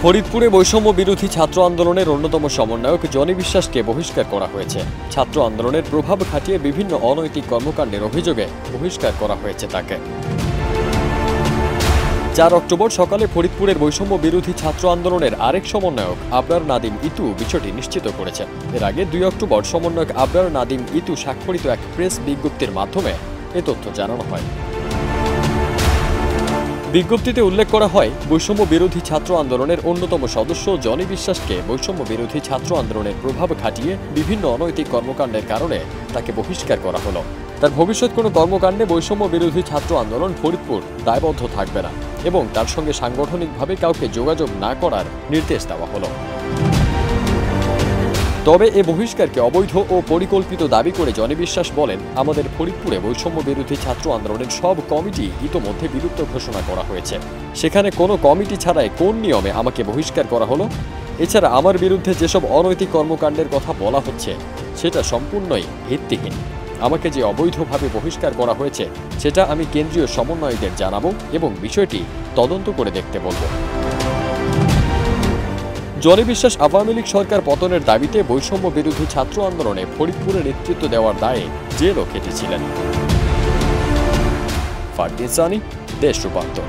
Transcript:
ফরিদপুরে বৈষম্য বিরোধী ছাত্র আন্দোলনের অন্যতম সমন্বয়ক জনি বিশ্বাসকে বহিষ্কার করা হয়েছে। ছাত্র আন্দোলনের প্রভাব খাটিয়ে বিভিন্ন অনৈতিক কর্মকাণ্ডের অভিযোগে বহিষ্কার করা হয়েছে তাকে। 4 অক্টোবর সকালে ফরিদপুরের বৈষম্য বিরোধী ছাত্র আন্দোলনের আরেক সমন্বয়ক আবরার নাদিম ইতু বিষয়টি নিশ্চিত করেছেন। এর আগে 2 অক্টোবর সমন্বয়ক আবরার নাদিম ইতু স্বাক্ষরিত এক প্রেস বিজ্ঞপ্তির মাধ্যমে এ তথ্য জানানো হয়। বিজ্ঞপ্তিতে উল্লেখ করা হয়, বৈষম্য বিরোধী ছাত্র আন্দোলনের অন্যতম সদস্য জনি বিশ্বাসকে বৈষম্য বিরোধী ছাত্র আন্দোলনের প্রভাব খাটিয়ে বিভিন্ন অনৈতিক কর্মকাণ্ডের কারণে তাকে বহিষ্কার করা হলো। তার ভবিষ্যৎ কোনো কর্মকাণ্ডে বৈষম্য বিরোধী ছাত্র আন্দোলন ফরিদপুর দায়বদ্ধ থাকবে না এবং তার সঙ্গে সাংগঠনিকভাবে কাউকে যোগাযোগ না করার নির্দেশ দেওয়া হলো। তবে এ বহিষ্কারকে অবৈধ ও পরিকল্পিত দাবি করে জনি বিশ্বাস বলেন, আমাদের ফরিদপুরে বৈষম্য বিরোধী ছাত্র আন্দোলনের সব কমিটি ইতোমধ্যে বিলুপ্ত ঘোষণা করা হয়েছে। সেখানে কোনো কমিটি ছাড়াই কোন নিয়মে আমাকে বহিষ্কার করা হলো? এছাড়া আমার বিরুদ্ধে যেসব অনৈতিক কর্মকাণ্ডের কথা বলা হচ্ছে সেটা সম্পূর্ণই ভিত্তিহীন। আমাকে যে অবৈধভাবে বহিষ্কার করা হয়েছে সেটা আমি কেন্দ্রীয় সমন্বয়কদের জানাবো এবং বিষয়টি তদন্ত করে দেখতে বলবো। জনি বিশ্বাস আওয়ামী লীগ সরকার পতনের দাবিতে বৈষম্য বিরোধী ছাত্র আন্দোলনে ফরিদপুরে নেতৃত্ব দেওয়ার দায়ে জেলও খেটেছিলেন। ফারদিন সানি, দেশ রূপান্তর।